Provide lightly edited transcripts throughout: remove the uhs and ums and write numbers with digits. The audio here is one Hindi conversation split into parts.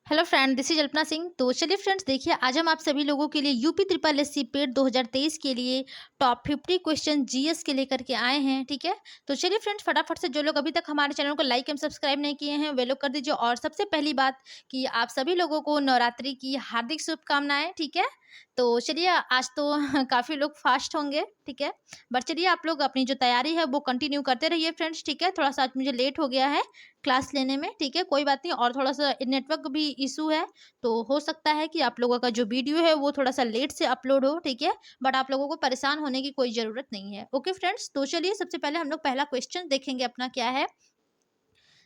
Hello friend, this is Alpana Singh. तो चलिए फ्रेंड्स, देखिए आज हम आप सभी लोगों के लिए यूपी ट्रिपल एस सी पेट 2023 के लिए टॉप 50 क्वेश्चन जीएस के लेकर के आए हैं। ठीक है, तो चलिए फ्रेंड्स, फटाफट से जो लोग अभी तक हमारे चैनल को लाइक एंड सब्सक्राइब नहीं किए हैं वे लोग कर दीजिए। और सबसे पहली बात कि आप सभी लोगों को नवरात्रि की हार्दिक शुभकामनाएं। ठीक है, तो चलिए आज तो काफ़ी लोग फास्ट होंगे। ठीक है, बट चलिए आप लोग अपनी जो तैयारी है वो कंटिन्यू करते रहिए फ्रेंड्स। ठीक है, थोड़ा सा आज मुझे लेट हो गया है क्लास लेने में। ठीक है, कोई बात नहीं, और थोड़ा सा नेटवर्क भी इशू है, तो हो सकता है कि आप लोगों का जो वीडियो है वो थोड़ा सा लेट से अपलोड हो। ठीक है, बट आप लोगों को परेशान होने की कोई ज़रूरत नहीं है। ओके फ्रेंड्स, तो चलिए सबसे पहले हम लोग पहला क्वेश्चन देखेंगे अपना क्या है।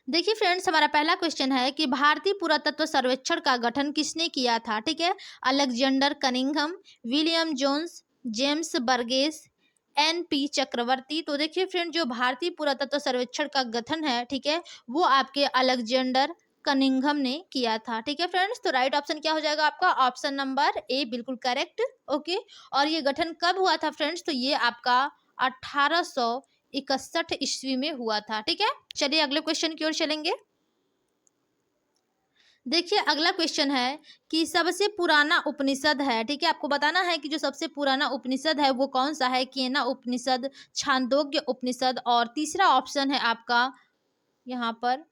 देखिए फ्रेंड्स, हमारा पहला क्वेश्चन है कि भारतीय पुरातत्व सर्वेक्षण का गठन किसने किया था। ठीक है, Alexander Cunningham, William Jones, James Burgess, N P. Chakravarti. तो देखिए फ्रेंड, जो भारतीय पुरातत्व सर्वेक्षण का गठन है, ठीक है, वो आपके अलेक्जेंडर कनिंघम ने किया था। ठीक है फ्रेंड्स, तो राइट ऑप्शन क्या हो जाएगा आपका? ऑप्शन नंबर ए बिल्कुल करेक्ट। ओके, और ये गठन कब हुआ था फ्रेंड्स? तो ये आपका 1861 ईस्वी में हुआ था। ठीक है, चलिए अगले क्वेश्चन की ओर चलेंगे। देखिए अगला क्वेश्चन है कि सबसे पुराना उपनिषद है। ठीक है, आपको बताना है कि जो सबसे पुराना उपनिषद है वो कौन सा है। केना उपनिषद, छांदोग्य उपनिषद, और तीसरा ऑप्शन है आपका यहाँ पर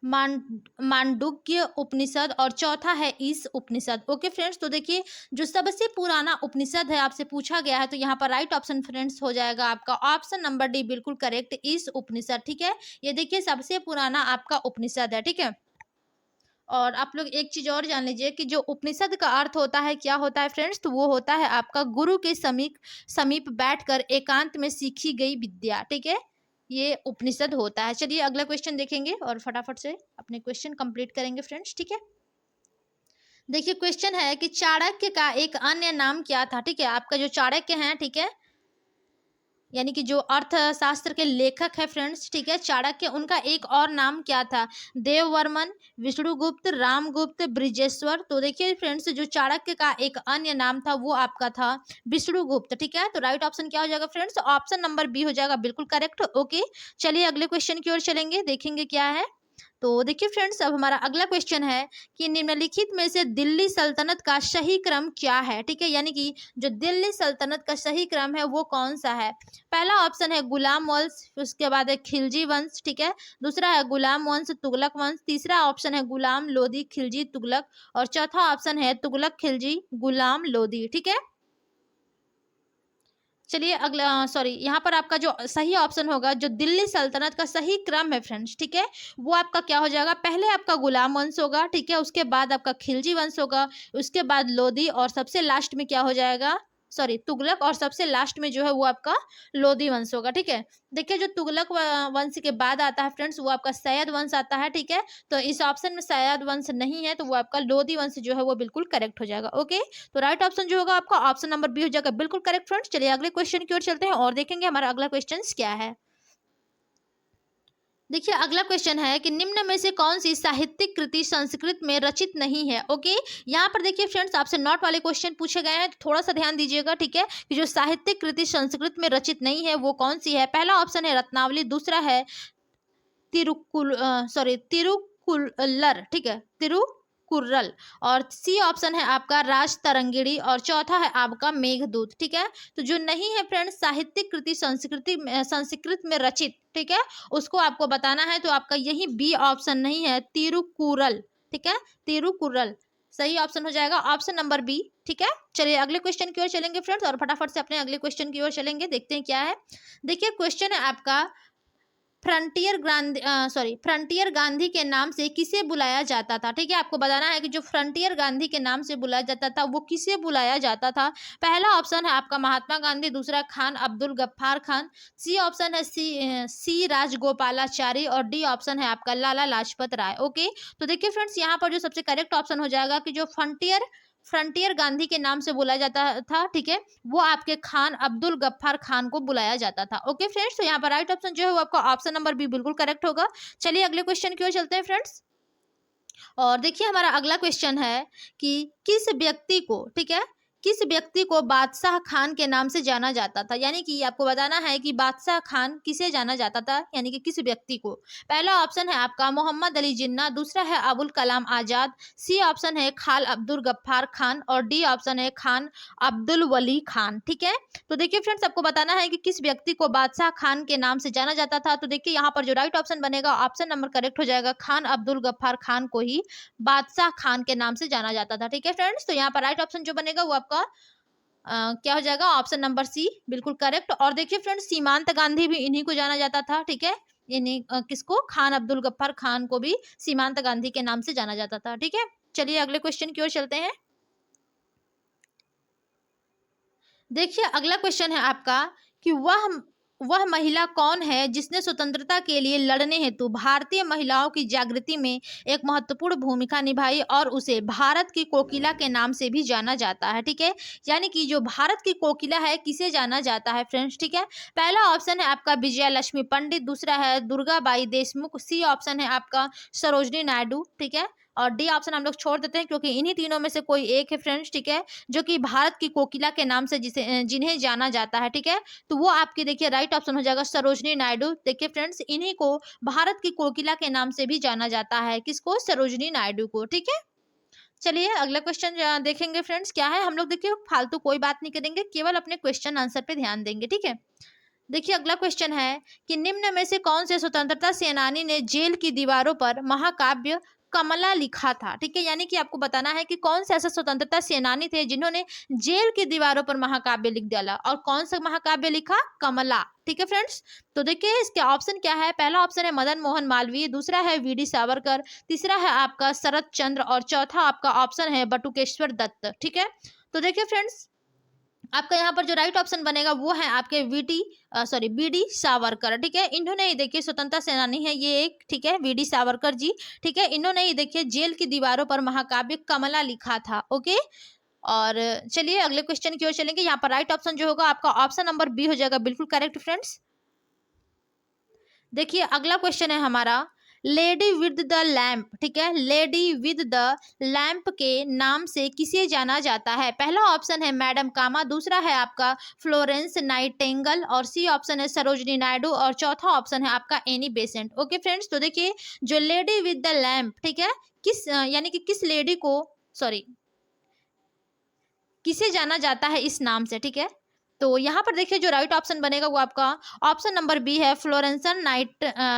मांडुक्य उपनिषद, और चौथा है ईश उपनिषद। ओके फ्रेंड्स, तो देखिए जो सबसे पुराना उपनिषद है आपसे पूछा गया है, तो यहाँ पर राइट ऑप्शन फ्रेंड्स हो जाएगा आपका ऑप्शन नंबर डी बिल्कुल करेक्ट, ईश उपनिषद। ठीक है, ये देखिए सबसे पुराना आपका उपनिषद है। ठीक है, और आप लोग एक चीज और जान लीजिए कि जो उपनिषद का अर्थ होता है, क्या होता है फ्रेंड्स? तो वो होता है आपका गुरु के समीप समीप बैठकर एकांत में सीखी गई विद्या। ठीक है, ये उपनिषद होता है। चलिए अगला क्वेश्चन देखेंगे और फटाफट से अपने क्वेश्चन कंप्लीट करेंगे फ्रेंड्स। ठीक है, देखिए क्वेश्चन है कि चाणक्य का एक अन्य नाम क्या था। ठीक है, आपका जो चाणक्य हैं, ठीक है, यानी कि जो अर्थशास्त्र के लेखक है फ्रेंड्स, ठीक है, चाणक्य, उनका एक और नाम क्या था? देववर्मन, विष्णुगुप्त, रामगुप्त, बृजेश्वर। तो देखिए फ्रेंड्स, जो चाणक्य का एक अन्य नाम था वो आपका था विष्णुगुप्त। ठीक है, तो राइट ऑप्शन क्या हो जाएगा फ्रेंड्स? ऑप्शन नंबर बी हो जाएगा बिल्कुल करेक्ट। ओके, चलिए अगले क्वेश्चन की ओर चलेंगे, देखेंगे क्या है। तो देखिए फ्रेंड्स, अब हमारा अगला क्वेश्चन है कि निम्नलिखित में से दिल्ली सल्तनत का सही क्रम क्या है। ठीक है, यानी कि जो दिल्ली सल्तनत का सही क्रम है वो कौन सा है? पहला ऑप्शन है गुलाम वंश, उसके बाद है खिलजी वंश। ठीक है, दूसरा है गुलाम वंश तुगलक वंश, तीसरा ऑप्शन है गुलाम लोदी खिलजी तुगलक, और चौथा ऑप्शन है तुगलक खिलजी गुलाम लोदी। ठीक है, चलिए अगला, सॉरी, यहाँ पर आपका जो सही ऑप्शन होगा, जो दिल्ली सल्तनत का सही क्रम है फ्रेंड्स, ठीक है, वो आपका क्या हो जाएगा? पहले आपका गुलाम वंश होगा, ठीक है, उसके बाद आपका खिलजी वंश होगा, उसके बाद लोधी, और सबसे लास्ट में क्या हो जाएगा? सॉरी, तुगलक, और सबसे लास्ट में जो है वो आपका लोधी वंश होगा। ठीक है, देखिए जो तुगलक वंश के बाद आता है फ्रेंड्स वो आपका सैयद वंश आता है। ठीक है, तो इस ऑप्शन में सैयद वंश नहीं है, तो वो आपका लोधी वंश जो है वो बिल्कुल करेक्ट हो जाएगा। ओके, तो राइट ऑप्शन जो होगा आपका ऑप्शन नंबर बी हो जाएगा बिल्कुल करेक्ट फ्रेंड्स। चलिए अगले क्वेश्चन की ओर चलते हैं और देखेंगे हमारा अगला क्वेश्चन क्या है। देखिए अगला क्वेश्चन है कि निम्न में से कौन सी साहित्यिक कृति संस्कृत में रचित नहीं है। ओके, यहाँ पर देखिए फ्रेंड्स, आपसे नॉट वाले क्वेश्चन पूछे गए हैं, तो थोड़ा सा ध्यान दीजिएगा। ठीक है, कि जो साहित्यिक कृति संस्कृत में रचित नहीं है वो कौन सी है? पहला ऑप्शन है रत्नावली, दूसरा है तिरुकुल्लर। ठीक है, तिरुकुर्रल, और सी ऑप्शन है आपका राज तरंगिणी, और चौथा है आपका मेघदूत। ठीक है, तो जो नहीं है फ्रेंड्स साहित्यिक कृति संस्कृत में रचित, ठीक है, उसको आपको बताना है, तो आपका यही बी ऑप्शन नहीं है, तिरुकुरल। ठीक है, तिरुकुरल सही ऑप्शन हो जाएगा, ऑप्शन नंबर बी। ठीक है, चलिए अगले क्वेश्चन की ओर चलेंगे फ्रेंड्स, और फटाफट से अपने अगले क्वेश्चन की ओर चलेंगे, देखते हैं क्या है। देखिए क्वेश्चन है आपका फ्रंटियर गांधी के नाम से किसे बुलाया जाता था। ठीक है, आपको बताना है कि जो फ्रंटियर गांधी के नाम से बुलाया जाता था वो किसे बुलाया जाता था। पहला ऑप्शन है आपका महात्मा गांधी, दूसरा खान अब्दुल गफ्फार खान, सी ऑप्शन है सी राजगोपालाचारी, और डी ऑप्शन है आपका लाला लाजपत राय। ओके, तो देखिए फ्रेंड्स, यहाँ पर जो सबसे करेक्ट ऑप्शन हो जाएगा कि जो फ्रंटियर फ्रंटियर गांधी के नाम से बुलाया जाता था, ठीक है, वो आपके खान अब्दुल गफ्फार खान को बुलाया जाता था। ओके फ्रेंड्स, तो यहाँ पर राइट ऑप्शन जो है वो आपका ऑप्शन नंबर बी बिल्कुल करेक्ट होगा। चलिए अगले क्वेश्चन की ओर चलते हैं फ्रेंड्स, और देखिए हमारा अगला क्वेश्चन है कि किस व्यक्ति को, ठीक है, किस व्यक्ति को बादशाह खान के नाम से जाना जाता था, यानी कि आपको बताना है कि बादशाह खान किसे जाना जाता था, यानी कि किस व्यक्ति को। पहला ऑप्शन है आपका मोहम्मद अली जिन्ना, दूसरा है अबुल कलाम आजाद, सी ऑप्शन है खान अब्दुल गफ्फार खान और डी ऑप्शन है खान अब्दुल वली खान। ठीक है, तो देखिए फ्रेंड्स आपको बताना है कि किस व्यक्ति को बादशाह खान के नाम से जाना जाता था। तो देखिए यहाँ पर जो राइट ऑप्शन बनेगा, ऑप्शन नंबर करेक्ट हो जाएगा, खान अब्दुल गफ्फार खान को ही बादशाह खान के नाम से जाना जाता था। ठीक है फ्रेंड्स, तो यहाँ पर राइट ऑप्शन जो बनेगा वो आपका क्या हो जाएगा, ऑप्शन नंबर सी बिल्कुल करेक्ट। और देखिए फ्रेंड्स, सीमांत गांधी भी इन्हीं को जाना जाता था। ठीक है, इन्हीं किसको, खान अब्दुल गफ्फार खान को भी सीमांत गांधी के नाम से जाना जाता था। ठीक है, चलिए अगले क्वेश्चन की ओर चलते हैं। देखिए अगला क्वेश्चन है आपका कि वह महिला कौन है जिसने स्वतंत्रता के लिए लड़ने हेतु भारतीय महिलाओं की जागृति में एक महत्वपूर्ण भूमिका निभाई और उसे भारत की कोकिला के नाम से भी जाना जाता है। ठीक है, यानी कि जो भारत की कोकिला है किसे जाना जाता है फ्रेंड्स। ठीक है, पहला ऑप्शन है आपका विजया लक्ष्मी पंडित, दूसरा है दुर्गाबाई देशमुख, सी ऑप्शन है आपका सरोजनी नायडू। ठीक है, और डी ऑप्शन हम लोग छोड़ देते हैं क्योंकि इन्हीं तीनों में से कोई एक है फ्रेंड्स। ठीक है, जो कि भारत की कोकिला के नाम से जिन्हें जाना जाता है। ठीक है, तो वो आपके देखिए राइट ऑप्शन हो जाएगा सरोजनी नायडू। देखिए फ्रेंड्स, इन्हीं को भारत की कोकिला के नाम से भी जाना जाता है, किसको, सरोजनी नायडू को। ठीक है, चलिए अगला क्वेश्चन देखेंगे फ्रेंड्स क्या है। हम लोग देखिए फालतू कोई बात नहीं करेंगे, केवल अपने क्वेश्चन आंसर पे ध्यान देंगे। ठीक है, देखिए अगला क्वेश्चन है कि निम्न में से कौन से स्वतंत्रता सेनानी ने जेल की दीवारों पर महाकाव्य कमला लिखा था। ठीक है, यानी कि आपको बताना है कि कौन से ऐसे स्वतंत्रता सेनानी थे जिन्होंने जेल की दीवारों पर महाकाव्य लिख डाला, और कौन सा महाकाव्य लिखा, कमला। ठीक है फ्रेंड्स, तो देखिए इसके ऑप्शन क्या है। पहला ऑप्शन है मदन मोहन मालवीय, दूसरा है वीडी सावरकर, तीसरा है आपका शरत चंद्र और चौथा आपका ऑप्शन है बटुकेश्वर दत्त। ठीक है, तो देखिए फ्रेंड्स आपका यहाँ पर जो राइट ऑप्शन बनेगा वो है आपके बीडी सावरकर। ठीक है, इन्होंने ही देखिए स्वतंत्रता सेनानी है ये एक। ठीक है, बीडी सावरकर जी। ठीक है, इन्होंने ही देखिए जेल की दीवारों पर महाकाव्य कमला लिखा था। ओके, और चलिए अगले क्वेश्चन की ओर चलेंगे। यहाँ पर राइट ऑप्शन जो होगा आपका ऑप्शन नंबर बी हो जाएगा, बिल्कुल करेक्ट फ्रेंड्स। देखिए अगला क्वेश्चन है हमारा लेडी विद द लैम्प। ठीक है, लेडी विद द लैम्प के नाम से किसे जाना जाता है। पहला ऑप्शन है मैडम कामा, दूसरा है आपका फ्लोरेंस नाइटिंगेल और सी ऑप्शन है सरोजनी नायडू और चौथा ऑप्शन है आपका एनी बेसेंट। ओके फ्रेंड्स, तो देखिए जो लेडी विद द लैम्प, ठीक है, यानी कि किस लेडी को, सॉरी, किसे जाना जाता है इस नाम से। ठीक है, तो यहाँ पर देखिए जो राइट ऑप्शन बनेगा वो आपका ऑप्शन नंबर बी है, फ्लोरेंसन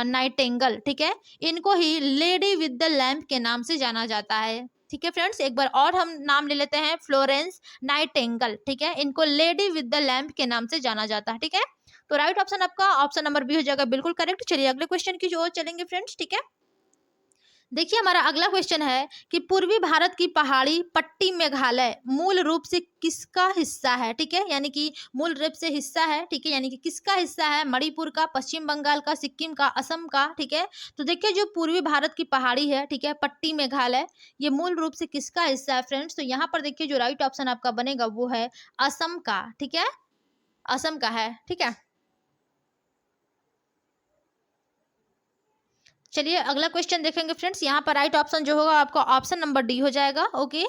नाइटिंगेल। ठीक है, इनको ही लेडी विद द लैम्प के नाम से जाना जाता है। ठीक है फ्रेंड्स, एक बार और हम नाम ले लेते हैं, फ्लोरेंस नाइटिंगेल। ठीक है, इनको लेडी विद द लैम्प के नाम से जाना जाता है। ठीक है, तो राइट ऑप्शन आपका ऑप्शन नंबर बी हो जाएगा, बिल्कुल करेक्ट। चलिए अगले क्वेश्चन की जो ओर चलेंगे फ्रेंड्स। ठीक है, देखिए हमारा अगला क्वेश्चन है कि पूर्वी भारत की पहाड़ी पट्टी मेघालय मूल रूप से किसका हिस्सा है। ठीक है, यानी कि मूल रूप से हिस्सा है। ठीक है, यानी कि किसका हिस्सा है, मणिपुर का, पश्चिम बंगाल का, सिक्किम का, असम का। ठीक है, तो देखिए जो पूर्वी भारत की पहाड़ी है, ठीक है, पट्टी मेघालय, ये मूल रूप से किसका हिस्सा है फ्रेंड्स। तो यहाँ पर देखिए जो राइट ऑप्शन आपका बनेगा वो है असम का। ठीक है, असम का है। ठीक है, चलिए अगला क्वेश्चन देखेंगे फ्रेंड्स। यहाँ पर राइट ऑप्शन जो होगा आपका ऑप्शन नंबर डी हो जाएगा। ओके,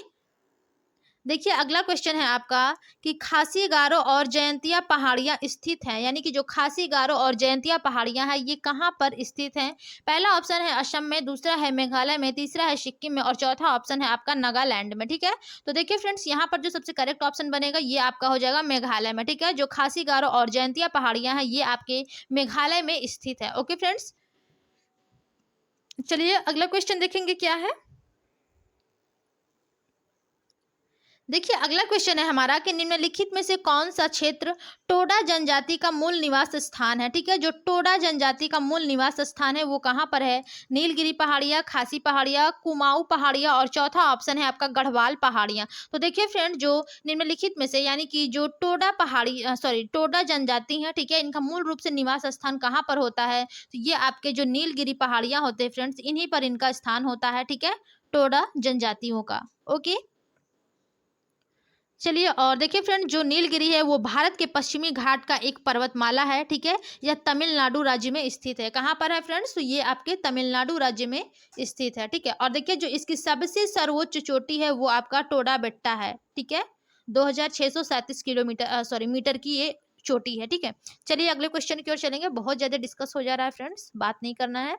देखिए अगला क्वेश्चन है आपका कि खासी गारो और जयंतिया पहाड़ियाँ स्थित हैं, यानी कि जो खासी गारो और जयंतिया पहाड़ियाँ हैं ये कहाँ पर स्थित हैं। पहला ऑप्शन है असम में, दूसरा है मेघालय में, तीसरा है सिक्किम में और चौथा ऑप्शन है आपका नागालैंड में। ठीक है, तो देखिए फ्रेंड्स यहाँ पर जो सबसे करेक्ट ऑप्शन बनेगा ये आपका हो जाएगा मेघालय में। ठीक है, जो खासी गारो और जयंतिया पहाड़ियाँ हैं ये आपके मेघालय में स्थित है। ओके फ्रेंड्स, चलिए अगला क्वेश्चन देखेंगे क्या है। देखिए अगला क्वेश्चन है हमारा कि निम्नलिखित में से कौन सा क्षेत्र टोडा जनजाति का मूल निवास स्थान है। ठीक है, जो टोडा जनजाति का मूल निवास स्थान है वो कहाँ पर है, नीलगिरी पहाड़ियाँ, खासी पहाड़ियाँ, कुमाऊं पहाड़ियाँ और चौथा ऑप्शन है आपका गढ़वाल पहाड़ियाँ। तो देखिए फ्रेंड जो निम्नलिखित में से यानी कि जो टोडा जनजाति है, ठीक है, इनका मूल रूप से निवास स्थान कहाँ पर होता है, तो ये आपके जो नीलगिरी पहाड़ियाँ होते हैं फ्रेंड्स, इन्हीं पर इनका स्थान होता है। ठीक है, टोडा जनजातियों का। ओके, चलिए और देखिए फ्रेंड जो नीलगिरी है वो भारत के पश्चिमी घाट का एक पर्वतमाला है। ठीक है, यह तमिलनाडु राज्य में स्थित है। कहाँ पर है फ्रेंड्स, तो ये आपके तमिलनाडु राज्य में स्थित है। ठीक है, और देखिए जो इसकी सबसे सर्वोच्च चोटी है वो आपका टोडा बेट्टा है। ठीक है, 2637 किलोमीटर सॉरी मीटर की ये चोटी है। ठीक है, चलिए अगले क्वेश्चन की ओर चलेंगे। बहुत ज्यादा डिस्कस हो जा रहा है फ्रेंड्स, बात नहीं करना है।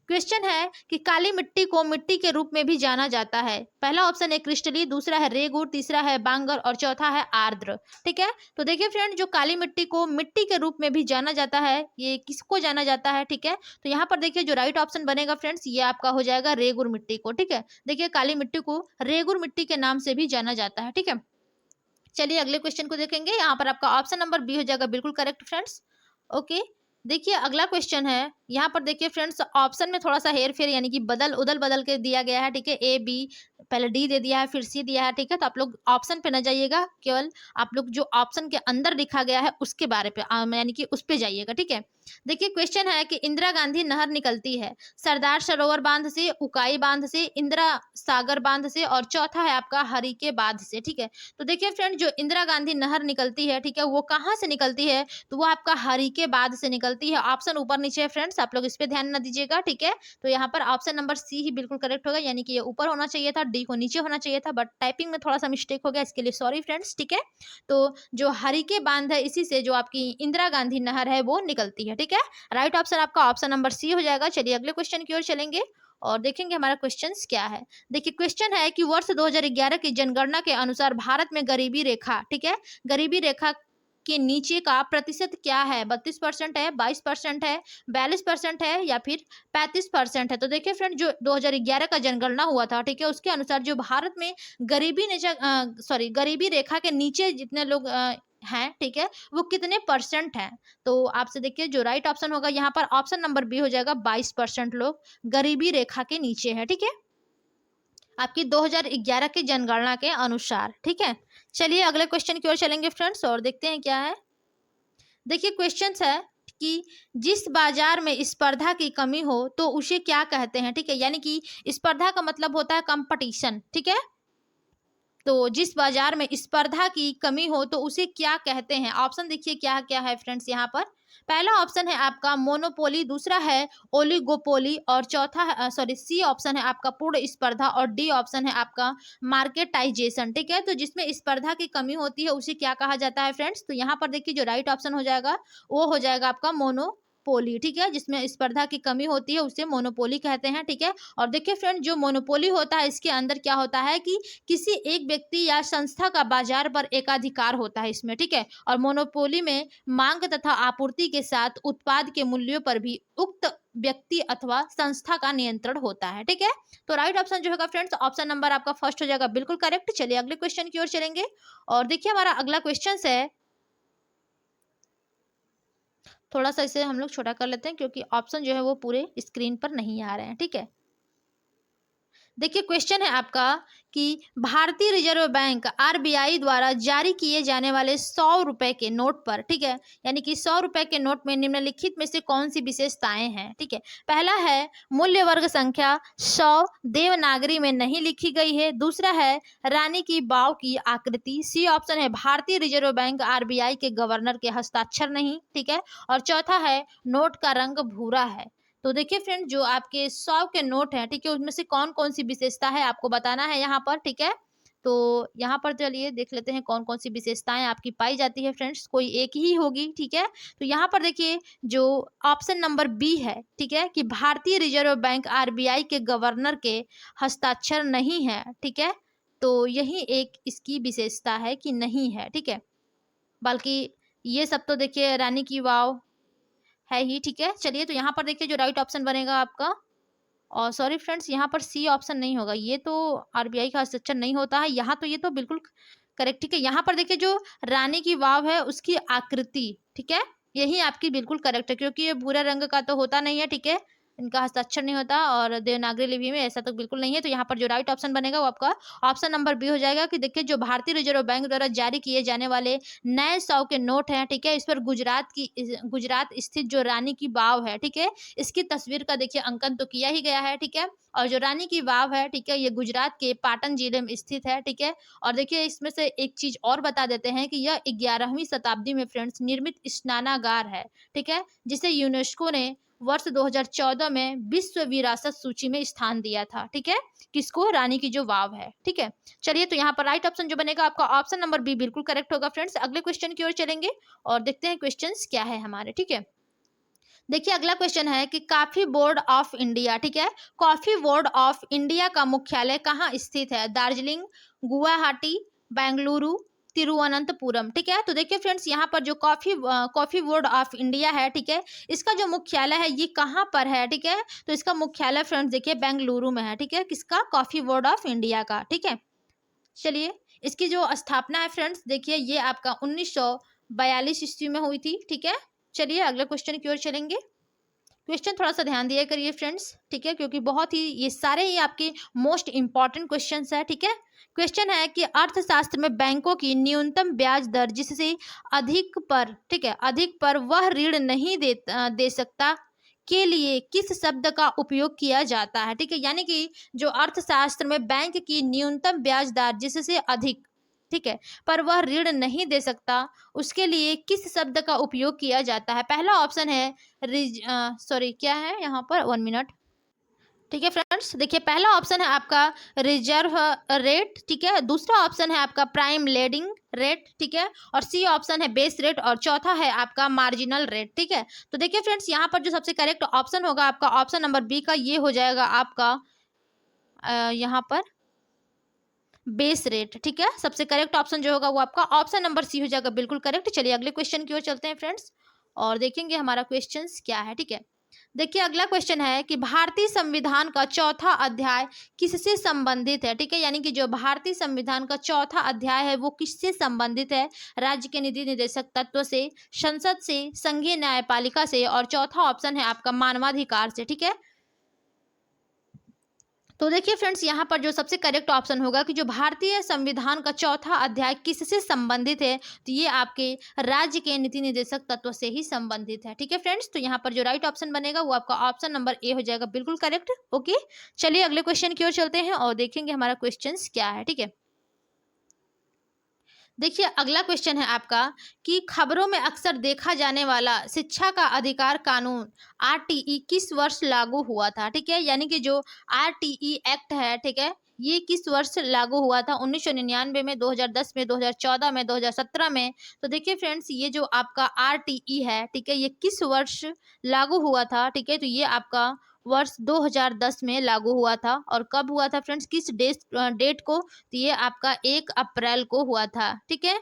क्वेश्चन है कि काली मिट्टी को मिट्टी के रूप में भी जाना जाता है। पहला ऑप्शन है क्रिस्टली, दूसरा है रेगुर, तीसरा है बांगर और चौथा है आर्द्र। ठीक है, तो देखिए फ्रेंड, जो काली मिट्टी को मिट्टी के रूप में भी जाना जाता है, ये किसको जाना जाता है? ठीक है, तो यहाँ पर देखिए जो राइट ऑप्शन बनेगा फ्रेंड्स, ये आपका हो जाएगा रेगुर मिट्टी को। ठीक है, देखिए काली मिट्टी को रेगुर मिट्टी के नाम से भी जाना जाता है। ठीक है, चलिए अगले क्वेश्चन को देखेंगे। यहाँ पर आपका ऑप्शन नंबर बी हो जाएगा बिल्कुल करेक्ट फ्रेंड्स। ओके, देखिए अगला क्वेश्चन है। यहाँ पर देखिए फ्रेंड्स, ऑप्शन में थोड़ा सा हेर फेर यानी कि बदल के दिया गया है। ठीक है, ए बी, पहले डी दे दिया है फिर सी दिया है। ठीक है, तो आप लोग ऑप्शन पे न जाइएगा, केवल आप लोग जो ऑप्शन के अंदर लिखा गया है उसके बारे पे यानी कि उस पे जाइएगा। ठीक है, देखिए क्वेश्चन है कि इंदिरा गांधी नहर निकलती है सरदार सरोवर बांध से, उकाई बांध से, इंदिरा सागर बांध से और चौथा है आपका हरिके बांध से। ठीक है, तो देखिए फ्रेंड, जो इंदिरा गांधी नहर निकलती है, ठीक है, वो कहाँ से निकलती है? तो वो आपका हरिके बांध से निकलती है। ऑप्शन ऊपर नीचे है फ्रेंड्स, आप लोग इस पे ध्यान न दीजिएगा। ठीक है, तो यहाँ पर ऑप्शन नंबर सी ही बिल्कुल करेक्ट होगा, यानी कि ये ऊपर होना चाहिए था, डी को नीचे होना चाहिए था, बट टाइपिंग में थोड़ा सा मिस्टेक हो गया, इसके लिए सॉरी फ्रेंड्स। ठीक है, तो जो हरिके बांध है, इसी से जो आपकी इंदिरा गांधी नहर है वो निकलती है। ठीक है, राइट ऑप्शन आपका ऑप्शन नंबर सी हो जाएगा। चलिए अगले क्वेश्चन की ओर चलेंगे और देखेंगे हमारा क्वेश्चंस क्या है। देखिए क्वेश्चन है कि वर्ष 2011 की जनगणना के अनुसार भारत में गरीबी रेखा, ठीक है, गरीबी रेखा के नीचे का प्रतिशत क्या है? 32% है, 22% है, 42% है या फिर 35% है? तो देखिए फ्रेंड, जो 2011 का जनगणना हुआ था, ठीक है, उसके अनुसार जो भारत में गरीबी रेखा के नीचे जितने लोग हैं, ठीक है, वो कितने परसेंट हैं? तो आपसे देखिए जो राइट ऑप्शन होगा यहाँ पर ऑप्शन नंबर बी हो जाएगा, 22% लोग गरीबी रेखा के नीचे है। ठीक है, आपकी 2011 की जनगणना के अनुसार। ठीक है, चलिए अगले क्वेश्चन की ओर चलेंगे फ्रेंड्स और देखते हैं क्या है। देखिए क्वेश्चन है कि जिस बाजार में स्पर्धा की कमी हो तो उसे क्या कहते हैं? ठीक है, यानी कि स्पर्धा का मतलब होता है कंपटीशन। ठीक है, तो जिस बाजार में स्पर्धा की कमी हो तो उसे क्या कहते हैं? ऑप्शन देखिए क्या क्या है फ्रेंड्स यहाँ पर। पहला ऑप्शन है आपका मोनोपोली, दूसरा है ओलिगोपोली और चौथा सी ऑप्शन है आपका पूर्ण स्पर्धा और डी ऑप्शन है आपका मार्केटाइजेशन। ठीक है, तो जिसमें स्पर्धा की कमी होती है उसे क्या कहा जाता है फ्रेंड्स? तो यहाँ पर देखिए जो राइट ऑप्शन हो जाएगा वो हो जाएगा आपका मोनोपोली। ठीक है, जिसमें स्पर्धा की कमी होती है उसे मोनोपोली कहते हैं। ठीक है, और देखिए फ्रेंड, जो मोनोपोली होता है इसके अंदर क्या होता है कि किसी एक व्यक्ति या संस्था का बाजार पर एकाधिकार होता है इसमें। ठीक है, और मोनोपोली में मांग तथा आपूर्ति के साथ उत्पाद के मूल्यों पर भी उक्त व्यक्ति अथवा संस्था का नियंत्रण होता है। ठीक है, तो राइट ऑप्शन जो होगा फ्रेंड्स, ऑप्शन नंबर आपका फर्स्ट हो जाएगा बिल्कुल करेक्ट। चलिए अगले क्वेश्चन की ओर चलेंगे और देखिए हमारा अगला क्वेश्चन है, थोड़ा सा इसे हम लोग छोटा कर लेते हैं क्योंकि ऑप्शन जो है वो पूरे स्क्रीन पर नहीं आ रहे हैं। ठीक है, देखिए क्वेश्चन है आपका कि भारतीय रिजर्व बैंक आरबीआई द्वारा जारी किए जाने वाले 100 रुपए के नोट पर, ठीक है, यानी कि 100 रुपए के नोट में निम्नलिखित में से कौन सी विशेषताएं हैं? ठीक है, पहला है मूल्य वर्ग संख्या 100 देवनागरी में नहीं लिखी गई है, दूसरा है रानी की वाव की आकृति, सी ऑप्शन है भारतीय रिजर्व बैंक आरबीआई के गवर्नर के हस्ताक्षर नहीं, ठीक है, और चौथा है नोट का रंग भूरा है। तो देखिए फ्रेंड, जो आपके 100 के नोट हैं, ठीक है, उसमें से कौन कौन सी विशेषता है आपको बताना है यहाँ पर। ठीक है, तो यहाँ पर चलिए देख लेते हैं कौन कौन सी विशेषताएं आपकी पाई जाती है फ्रेंड्स, कोई एक ही होगी। ठीक है, तो यहाँ पर देखिए जो ऑप्शन नंबर बी है, ठीक है, कि भारतीय रिजर्व बैंक आरबीआई के गवर्नर के हस्ताक्षर नहीं है। ठीक है, तो यही एक इसकी विशेषता है कि नहीं है। ठीक है, बल्कि ये सब तो देखिए रानी की वाव है ही। ठीक है, चलिए तो यहाँ पर देखिए जो राइट ऑप्शन बनेगा आपका, और सॉरी फ्रेंड्स यहाँ पर सी ऑप्शन नहीं होगा, ये तो आरबीआई का हस्ताक्षर नहीं होता है यहाँ, तो ये तो बिल्कुल करेक्ट। ठीक है, यहाँ पर देखिए जो रानी की वाव है उसकी आकृति, ठीक है, यही आपकी बिल्कुल करेक्ट है क्योंकि ये भूरा रंग का तो होता नहीं है। ठीक है, इनका हस्ताक्षर नहीं होता और देवनागरी लिपि में ऐसा तो बिल्कुल नहीं है। तो यहाँ पर जो राइट ऑप्शन बनेगा वो आपका ऑप्शन नंबर बी हो जाएगा कि देखिए जो भारतीय रिजर्व बैंक द्वारा जारी किए जाने वाले नए 100 के नोट हैं, ठीक है, इस पर गुजरात स्थित जो रानी की वाव है, ठीक है, इसकी तस्वीर का देखिए अंकन तो किया ही गया है। ठीक है, और जो रानी की वाव है, ठीक है, ये गुजरात के पाटन जिले में स्थित है। ठीक है, और देखिए इसमें से एक चीज और बता देते हैं कि यह 11वीं शताब्दी में फ्रेंड्स निर्मित स्नानागार है। ठीक है, जिसे यूनेस्को ने वर्ष 2014 में विश्व विरासत सूची में स्थान दिया था। ठीक है, किसको? रानी की जो वाव है। ठीक है, चलिए तो यहाँ पर राइट ऑप्शन जो बनेगा आपका ऑप्शन नंबर बी बिल्कुल करेक्ट होगा फ्रेंड्स। अगले क्वेश्चन की ओर चलेंगे और देखते हैं क्वेश्चंस क्या है हमारे। ठीक है, देखिए अगला क्वेश्चन है कि कॉफी बोर्ड ऑफ इंडिया, ठीक है, कॉफी बोर्ड ऑफ इंडिया का मुख्यालय कहाँ स्थित है? दार्जिलिंग, गुवाहाटी, बेंगलुरु, तिरुवनंतपुरम। ठीक है, तो देखिए फ्रेंड्स यहाँ पर जो कॉफी बोर्ड ऑफ इंडिया है, ठीक है, इसका जो मुख्यालय है ये कहाँ पर है? ठीक है, तो इसका मुख्यालय फ्रेंड्स देखिए बेंगलुरु में है। ठीक है, किसका? कॉफी बोर्ड ऑफ इंडिया का। ठीक है, चलिए इसकी जो स्थापना है फ्रेंड्स देखिए ये आपका 1942 ईस्वी में हुई थी। ठीक है, चलिए अगले क्वेश्चन की ओर चलेंगे। क्वेश्चन थोड़ा सा ध्यान दिया करिए फ्रेंड्स। ठीक है, क्योंकि बहुत ही ये सारे ही आपके मोस्ट इंपॉर्टेंट क्वेश्चंस है। ठीक है, क्वेश्चन है कि अर्थशास्त्र में बैंकों की न्यूनतम ब्याज दर जिससे अधिक पर, ठीक है, अधिक पर वह ऋण नहीं दे सकता के लिए किस शब्द का उपयोग किया जाता है? ठीक है, यानी कि जो अर्थशास्त्र में बैंक की न्यूनतम ब्याज दर जिससे अधिक, ठीक है, पर वह ऋण नहीं दे सकता उसके लिए किस शब्द का उपयोग किया जाता है? पहला ऑप्शन है सॉरी क्या है यहाँ पर, 1 मिनट। ठीक है फ्रेंड्स, देखिए पहला ऑप्शन है आपका रिजर्व रेट। ठीक है, दूसरा ऑप्शन है आपका प्राइम लेंडिंग रेट। ठीक है, और सी ऑप्शन है बेस रेट और चौथा है आपका मार्जिनल रेट। ठीक है, तो देखिए फ्रेंड्स यहाँ पर जो सबसे करेक्ट ऑप्शन होगा आपका ऑप्शन नंबर बी का ये हो जाएगा आपका यहाँ पर बेस रेट। ठीक है, सबसे करेक्ट ऑप्शन जो होगा वो आपका ऑप्शन नंबर सी हो जाएगा बिल्कुल करेक्ट। चलिए अगले क्वेश्चन की ओर चलते हैं फ्रेंड्स और देखेंगे हमारा क्वेश्चंस क्या है। ठीक है, देखिए अगला क्वेश्चन है कि भारतीय संविधान का चौथा अध्याय किससे संबंधित है? ठीक है, यानी कि जो भारतीय संविधान का चौथा अध्याय है वो किससे संबंधित है? राज्य के नीति निर्देशक तत्व से, संसद से, संघीय न्यायपालिका से और चौथा ऑप्शन है आपका मानवाधिकार से। ठीक है, तो देखिए फ्रेंड्स यहाँ पर जो सबसे करेक्ट ऑप्शन होगा कि जो भारतीय संविधान का चौथा अध्याय किससे संबंधित है, तो ये आपके राज्य के नीति निर्देशक तत्व से ही संबंधित है। ठीक है फ्रेंड्स, तो यहाँ पर जो राइट ऑप्शन बनेगा वो आपका ऑप्शन नंबर ए हो जाएगा बिल्कुल करेक्ट। ओके, चलिए अगले क्वेश्चन की ओर चलते हैं और देखेंगे हमारा क्वेश्चन क्या है। ठीक है, देखिए अगला क्वेश्चन है आपका कि खबरों में अक्सर देखा जाने वाला शिक्षा का अधिकार कानून आरटीई किस वर्ष लागू हुआ था? ठीक है, यानी कि जो आरटीई एक्ट है, ठीक है, ये किस वर्ष लागू हुआ था? 1999 में, 2010 में, 2014 में, 2017 में। तो देखिए फ्रेंड्स ये जो आपका आरटीई है, ठीक है, ये किस वर्ष लागू हुआ था? ठीक है, तो ये आपका वर्ष 2010 में लागू हुआ था। और कब हुआ था फ्रेंड्स, किस डेट को? तो ये आपका 1 अप्रैल को हुआ था। ठीक है,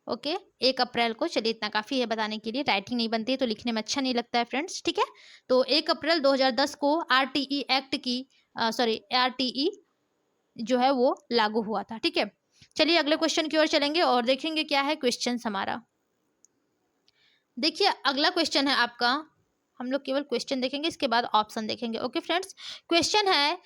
ओके, 1 अप्रैल को। चलिए इतना काफ़ी है बताने के लिए, राइटिंग नहीं बनती है तो लिखने में अच्छा नहीं लगता है फ्रेंड्स। ठीक है, तो 1 अप्रैल 2010 को आरटीई एक्ट की सॉरी आरटीई जो है वो लागू हुआ था। ठीक है, चलिए अगले क्वेश्चन की ओर चलेंगे और देखेंगे क्या है क्वेश्चन हमारा। देखिए अगला क्वेश्चन है आपका, हम लोग केवल क्वेश्चन देखेंगे इसके बाद ऑप्शन देखेंगे। ओके फ्रेंड्स, क्वेश्चन है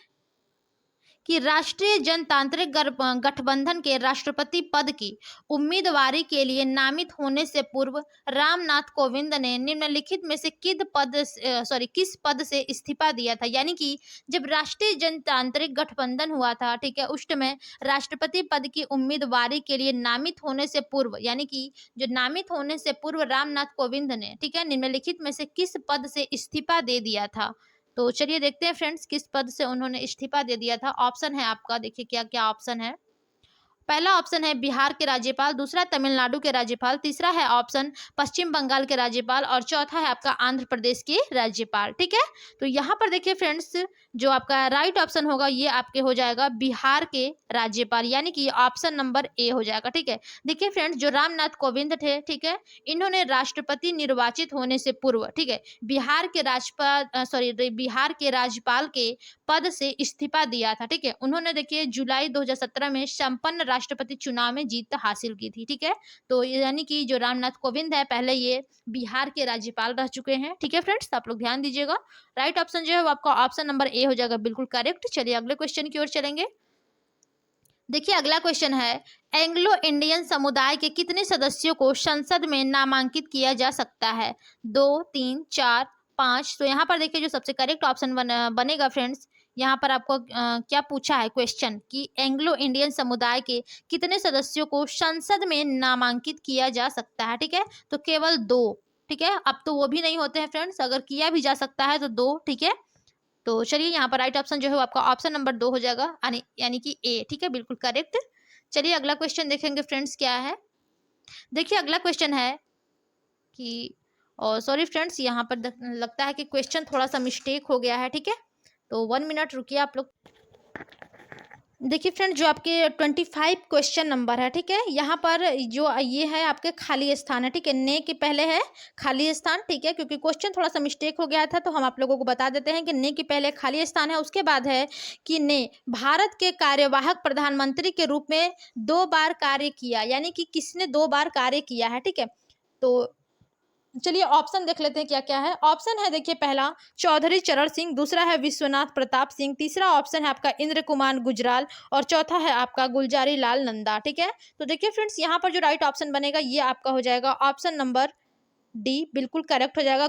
कि राष्ट्रीय जनतांत्रिक गठबंधन के राष्ट्रपति पद की उम्मीदवारी के लिए नामित होने से पूर्व रामनाथ कोविंद ने निम्नलिखित में से किस पद से इस्तीफा दिया था? यानी कि जब राष्ट्रीय जनतांत्रिक गठबंधन हुआ था, ठीक है, उस समय राष्ट्रपति पद की उम्मीदवारी के लिए नामित होने से पूर्व, यानी कि जो नामित होने से पूर्व रामनाथ कोविंद ने, ठीक है, निम्नलिखित में से किस पद से इस्तीफा दे दिया था? तो चलिए देखते हैं फ्रेंड्स किस पद से उन्होंने इस्तीफा दे दिया था। ऑप्शन है आपका, देखिए क्या क्या ऑप्शन है। पहला ऑप्शन है बिहार के राज्यपाल, दूसरा तमिलनाडु के राज्यपाल, तीसरा है ऑप्शन पश्चिम बंगाल के राज्यपाल और चौथा है आपका आंध्र प्रदेश के राज्यपाल। ठीक है, तो यहाँ पर देखिए फ्रेंड्स जो आपका राइट ऑप्शन होगा ये आपके हो जाएगा बिहार के राज्यपाल, यानी कि ऑप्शन नंबर ए हो जाएगा। ठीक है, देखिए फ्रेंड्स जो रामनाथ कोविंद थे, ठीक है, इन्होंने राष्ट्रपति निर्वाचित होने से पूर्व, ठीक है, बिहार के राज्यपाल के पद से इस्तीफा दिया था। ठीक है, उन्होंने देखिए जुलाई 2017 में संपन्न राष्ट्रपति चुनाव में जीत हासिल की थी। ठीक है, तो यानी कि जो रामनाथ कोविंद है पहले ये बिहार के राज्यपाल रह चुके हैं। ठीक है फ्रेंड्स, आप लोग ध्यान दीजिएगा, राइट ऑप्शन जो है वो आपका ऑप्शन नंबर ए हो जाएगा बिल्कुल करेक्ट। चलिए अगले क्वेश्चन की ओर चलेंगे। देखिए अगला क्वेश्चन है एंग्लो इंडियन समुदाय के कितने सदस्यों को संसद में नामांकित किया जा सकता है? 2, 3, 4, 5। तो यहाँ पर देखिए जो सबसे करेक्ट ऑप्शन बनेगा फ्रेंड्स, यहाँ पर आपको क्या पूछा है क्वेश्चन कि एंग्लो इंडियन समुदाय के कितने सदस्यों को संसद में नामांकित किया जा सकता है? ठीक है, तो केवल 2, ठीक है, अब तो वो भी नहीं होते हैं फ्रेंड्स, अगर किया भी जा सकता है तो 2, ठीक है। तो चलिए यहाँ पर राइट ऑप्शन जो है वो आपका ऑप्शन नंबर 2 हो जाएगा, यानी कि ए, ठीक है, बिल्कुल करेक्ट। चलिए अगला क्वेश्चन देखेंगे फ्रेंड्स क्या है। देखिए अगला क्वेश्चन है कि सॉरी फ्रेंड्स, यहाँ पर लगता है कि क्वेश्चन थोड़ा सा मिस्टेक हो गया है, ठीक है, तो 1 मिनट रुकिए आप लोग। देखिए फ्रेंड, जो आपके 25 क्वेश्चन नंबर है, ठीक है, यहाँ पर जो ये है आपके खाली स्थान है, ठीक है, ने के पहले है खाली स्थान, ठीक है, क्योंकि क्वेश्चन थोड़ा सा मिस्टेक हो गया था तो हम आप लोगों को बता देते हैं कि ने के पहले खाली स्थान है। उसके बाद है कि ने भारत के कार्यवाहक प्रधानमंत्री के रूप में 2 बार कार्य किया, यानी कि किसने 2 बार कार्य किया है, ठीक है। तो चलिए ऑप्शन देख लेते हैं क्या क्या है। ऑप्शन है देखिए, पहला चौधरी चरण सिंह, दूसरा है विश्वनाथ प्रताप सिंह, तीसरा ऑप्शन है आपका इंद्र कुमार गुजराल और चौथा है आपका गुलजारी लाल नंदा, ठीक है। तो देखिए फ्रेंड्स, यहाँ पर जो राइट ऑप्शन बनेगा ये आपका हो जाएगा ऑप्शन नंबर डी, बिल्कुल करेक्ट हो जाएगा,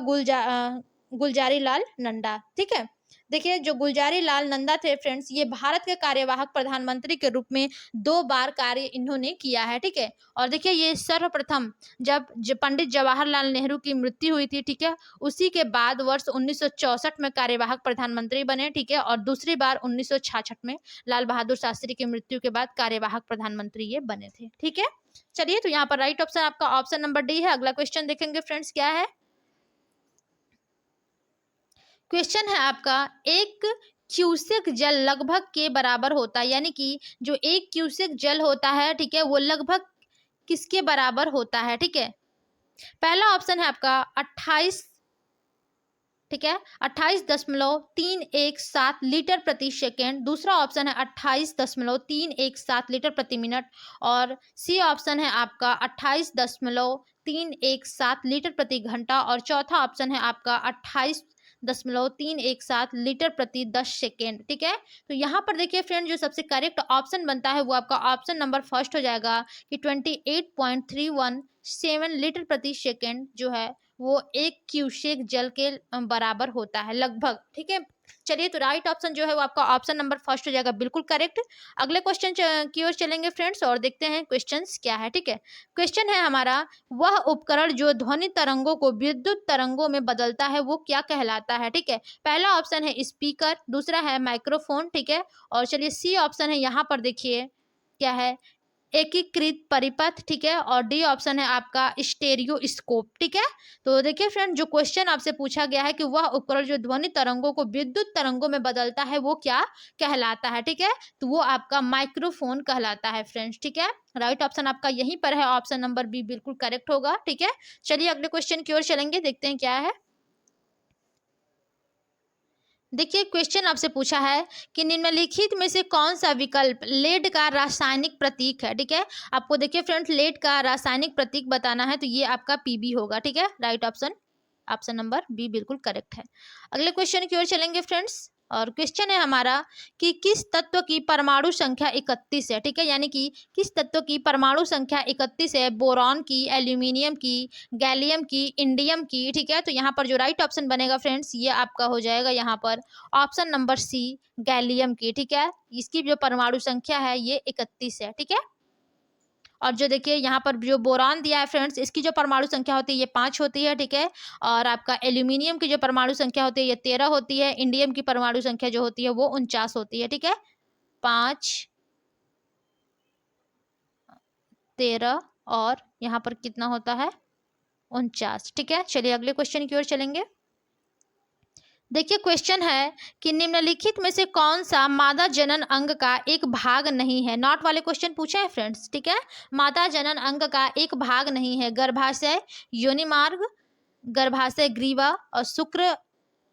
गुलजारी लाल नंदा, ठीक है। देखिए जो गुलजारी लाल नंदा थे फ्रेंड्स, ये भारत के कार्यवाहक प्रधानमंत्री के रूप में 2 बार कार्य इन्होंने किया है, ठीक है। और देखिए ये सर्वप्रथम जब पंडित जवाहरलाल नेहरू की मृत्यु हुई थी, ठीक है, उसी के बाद वर्ष 1964 में कार्यवाहक प्रधानमंत्री बने, ठीक है, और दूसरी बार 1966 में लाल बहादुर शास्त्री की मृत्यु के बाद कार्यवाहक प्रधानमंत्री ये बने थे, ठीक है। चलिए तो यहाँ पर राइट ऑप्शन आपका ऑप्शन नंबर डी है। अगला क्वेश्चन देखेंगे फ्रेंड्स क्या है। क्वेश्चन है आपका, 1 क्यूसेक जल लगभग के बराबर होता है, यानी कि जो 1 क्यूसेक जल होता है, ठीक है, वो लगभग किसके बराबर होता है, ठीक है। पहला ऑप्शन है आपका 28, ठीक है, 28.317 लीटर प्रति सेकेंड, दूसरा ऑप्शन है 28.317 लीटर प्रति मिनट, और सी ऑप्शन है आपका 28.317 लीटर प्रति घंटा, और चौथा ऑप्शन है आपका 28.317 लीटर प्रति 10 सेकेंड, ठीक है। तो यहाँ पर देखिए फ्रेंड, जो सबसे करेक्ट ऑप्शन बनता है वो आपका ऑप्शन नंबर फर्स्ट हो जाएगा कि 28.317 लीटर प्रति सेकेंड जो है वो 1 क्यूसेक जल के बराबर होता है लगभग, ठीक है। चलिए तो राइट ऑप्शन जो है वो आपका ऑप्शन नंबर फर्स्ट हो जाएगा, बिल्कुल करेक्ट। अगले क्वेश्चन की ओर चलेंगे फ्रेंड्स और देखते हैं क्वेश्चंस क्या है, ठीक है। क्वेश्चन है हमारा, वह उपकरण जो ध्वनि तरंगों को विद्युत तरंगों में बदलता है वो क्या कहलाता है, ठीक है। पहला ऑप्शन है स्पीकर, दूसरा है माइक्रोफोन, ठीक है, और चलिए सी ऑप्शन है यहाँ पर देखिए क्या है, एकीकृत परिपथ, ठीक है, और डी ऑप्शन है आपका स्टेरियोस्कोप, ठीक है। तो देखिए फ्रेंड, जो क्वेश्चन आपसे पूछा गया है कि वह उपकरण जो ध्वनि तरंगों को विद्युत तरंगों में बदलता है वो क्या कहलाता है, ठीक है, तो वो आपका माइक्रोफोन कहलाता है फ्रेंड्स, ठीक है। राइट ऑप्शन आपका यहीं पर है, ऑप्शन नंबर बी बिल्कुल करेक्ट होगा, ठीक है। चलिए अगले क्वेश्चन की ओर चलेंगे, देखते हैं क्या है। देखिए क्वेश्चन आपसे पूछा है कि निम्नलिखित में से कौन सा विकल्प लेड का रासायनिक प्रतीक है, ठीक है। आपको देखिए फ्रेंड्स, लेड का रासायनिक प्रतीक बताना है, तो ये आपका पीबी होगा, ठीक है। Right option option number B बिल्कुल करेक्ट है। अगले क्वेश्चन की ओर चलेंगे फ्रेंड्स, और क्वेश्चन है हमारा कि किस तत्व की परमाणु संख्या 31 है, ठीक है, यानी कि किस तत्व की परमाणु संख्या 31 है, बोरॉन की, एल्यूमिनियम की, गैलियम की, इंडियम की, ठीक है। तो यहाँ पर जो राइट ऑप्शन बनेगा फ्रेंड्स ये आपका हो जाएगा यहाँ पर ऑप्शन नंबर सी, गैलियम की, ठीक है। इसकी जो परमाणु संख्या है ये 31 है, ठीक है। और जो देखिए यहाँ पर जो बोरान दिया है फ्रेंड्स, इसकी जो परमाणु संख्या होती है ये 5 होती है, ठीक है। और आपका एल्यूमिनियम की जो परमाणु संख्या होती है ये 13 होती है, इंडियम की परमाणु संख्या जो होती है वो 49 होती है, ठीक है। 5, 13 और यहाँ पर कितना होता है 49, ठीक है। चलिए अगले क्वेश्चन की ओर चलेंगे। देखिए क्वेश्चन है कि निम्नलिखित में से कौन सा मादा जनन अंग का एक भाग नहीं है। नॉट वाले क्वेश्चन पूछे हैं फ्रेंड्स, ठीक है। मादा जनन अंग का एक भाग नहीं है, गर्भाशय, योनिमार्ग, गर्भाशय ग्रीवा और शुक्र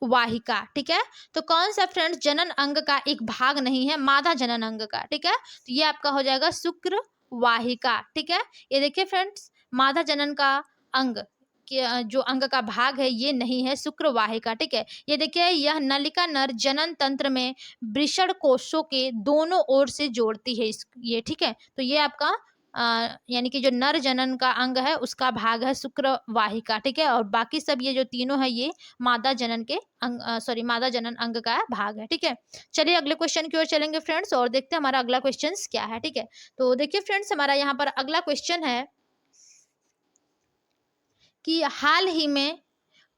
वाहिका, ठीक है। तो कौन सा फ्रेंड्स जनन अंग का एक भाग नहीं है मादा जनन अंग का, ठीक है, तो ये आपका हो जाएगा शुक्र वाहिका, ठीक है। ये देखिए फ्रेंड्स, मादा जनन का अंग जो अंग का भाग है ये नहीं है शुक्र वाहिका, ठीक है। ये देखिए, यह नलिका नर जनन तंत्र में वृषण कोषों के दोनों ओर से जोड़ती है ये, ठीक है। तो ये आपका यानी कि जो नर जनन का अंग है उसका भाग है शुक्र वाहिका, ठीक है। और बाकी सब ये जो तीनों है ये मादा जनन के अंग मादा जनन अंग का भाग है, ठीक है। चलिए अगले क्वेश्चन की ओर चलेंगे फ्रेंड्स और देखते हैं हमारा अगला क्वेश्चन क्या है, ठीक है। तो देखिए फ्रेंड्स, हमारा यहाँ पर अगला क्वेश्चन है कि हाल ही में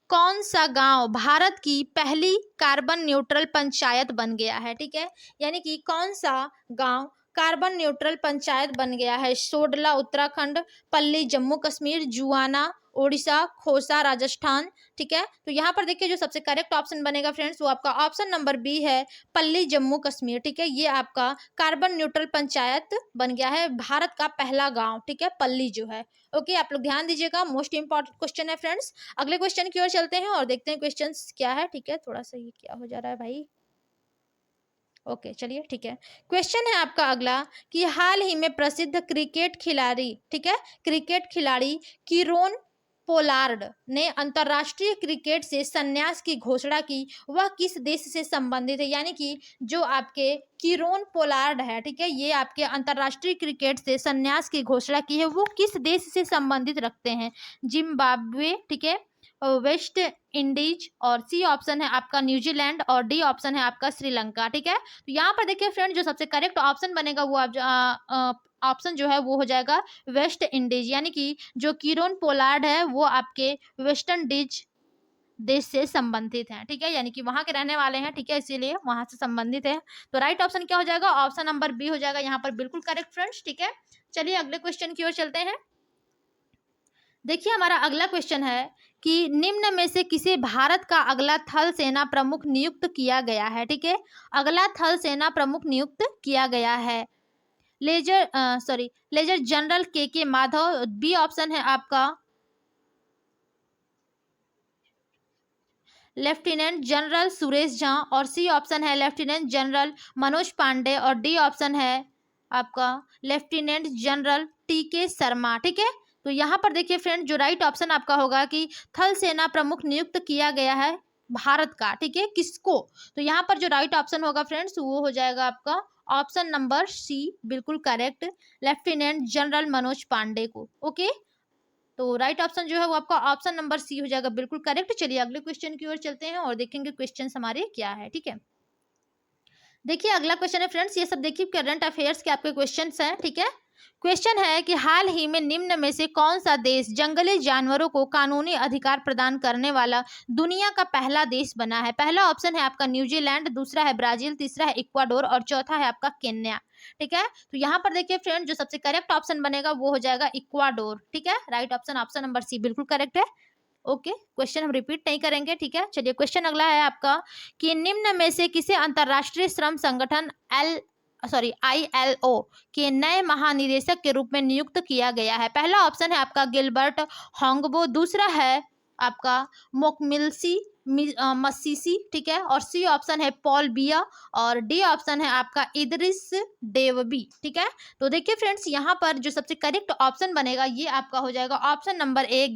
कौन सा गांव भारत की पहली कार्बन न्यूट्रल पंचायत बन गया है। ठीक है, यानी कि कौन सा गांव कार्बन न्यूट्रल पंचायत बन गया है। सोडला उत्तराखंड, पल्ली जम्मू कश्मीर, जुआना ओडिशा, खोसा राजस्थान। ठीक है, तो यहाँ पर देखिए जो सबसे करेक्ट ऑप्शन बनेगा फ्रेंड्स वो आपका ऑप्शन नंबर बी है, पल्ली जम्मू कश्मीर। ठीक है, ये आपका कार्बन न्यूट्रल पंचायत बन गया है, भारत का पहला गांव। ठीक है, पल्ली जो है। ओके, आप लोग ध्यान दीजिएगा, मोस्ट इंपॉर्टेंट क्वेश्चन है फ्रेंड्स। अगले क्वेश्चन की ओर चलते हैं और देखते हैं क्वेश्चंस क्या है। ठीक है, थोड़ा सा ये क्या हो जा रहा है भाई। ओके चलिए ठीक है, क्वेश्चन है आपका अगला कि हाल ही में प्रसिद्ध क्रिकेट खिलाड़ी, ठीक है, क्रिकेट खिलाड़ी कीरोन पोलार्ड ने अंतर्राष्ट्रीय क्रिकेट से संन्यास की घोषणा की, वह किस देश से संबंधित है। यानी कि जो आपके कीरोन पोलार्ड है, ठीक है, ये आपके अंतर्राष्ट्रीय क्रिकेट से संन्यास की घोषणा की है, वो किस देश से संबंधित रखते हैं। जिम्बाब्वे, ठीक है, वेस्ट इंडीज, और सी ऑप्शन है आपका न्यूजीलैंड, और डी ऑप्शन है आपका श्रीलंका। ठीक है, तो यहाँ पर देखिए फ्रेंड जो सबसे करेक्ट ऑप्शन बनेगा वो आप ऑप्शन जो है वो हो जाएगा वेस्ट इंडीज, यानी कि जो कीरोन पोलार्ड है वो आपके वेस्ट इंडीज देश से संबंधित हैं। ठीक है, यानी कि वहां के रहने वाले हैं। ठीक है, इसीलिए वहां से संबंधित है। तो राइट ऑप्शन क्या हो जाएगा, ऑप्शन नंबर बी हो जाएगा यहाँ पर, बिल्कुल करेक्ट फ्रेंड्स। ठीक है, चलिए अगले क्वेश्चन की ओर चलते हैं। देखिए हमारा अगला क्वेश्चन है कि निम्न में से किसे भारत का अगला थल सेना प्रमुख नियुक्त किया गया है। ठीक है, अगला थल सेना प्रमुख नियुक्त किया गया है लेजर जनरल के माधव, बी ऑप्शन है आपका लेफ्टिनेंट जनरल सुरेश झा, और सी ऑप्शन है लेफ्टिनेंट जनरल मनोज पांडे, और डी ऑप्शन है आपका लेफ्टिनेंट जनरल टी.के. शर्मा। ठीक है, तो यहाँ पर देखिए फ्रेंड जो राइट ऑप्शन आपका होगा कि थल सेना प्रमुख नियुक्त किया गया है भारत का। ठीक है, किसको, तो यहाँ पर जो राइट ऑप्शन होगा फ्रेंड्स वो हो जाएगा आपका ऑप्शन नंबर सी, बिल्कुल correct, lieutenant general Manoj Pande को। ओके, तो राइट ऑप्शन जो है वो आपका ऑप्शन नंबर सी हो जाएगा, बिल्कुल करेक्ट। चलिए अगले क्वेश्चन की ओर चलते हैं और देखेंगे क्वेश्चन हमारे क्या है। ठीक है, देखिए अगला क्वेश्चन है फ्रेंड्स, ये सब देखिए करंट अफेयर्स के आपके क्वेश्चंस हैं। ठीक है, क्वेश्चन है कि हाल ही में निम्न में से कौन सा देश जंगली जानवरों को कानूनी अधिकार प्रदान करने वाला दुनिया का पहला देश बना है। पहला ऑप्शन है आपका न्यूजीलैंड, दूसरा है ब्राजील, तीसरा है इक्वाडोर, और चौथा है आपका केन्या। ठीक है, तो यहाँ पर देखिए फ्रेंड जो सबसे करेक्ट ऑप्शन बनेगा वो हो जाएगा इक्वाडोर। ठीक है, right option option number C बिल्कुल करेक्ट है। ओके, क्वेश्चन हम रिपीट नहीं करेंगे। ठीक है, चलिए क्वेश्चन अगला है आपका कि निम्न में से किसे अंतर्राष्ट्रीय श्रम संगठन ILO के नए महानिदेशक के रूप में नियुक्त किया गया है। पहला ऑप्शन है आपका गिलबर्ट होंगबो, दूसरा है आपका मोकमिल्सी मसीसी। ठीक है, और सी ऑप्शन है पॉल बिया, और डी ऑप्शन है आपका इदरिस डेवबी। ठीक है, तो देखिए फ्रेंड्स यहाँ पर जो सबसे करेक्ट ऑप्शन बनेगा ये आपका हो जाएगा option number A,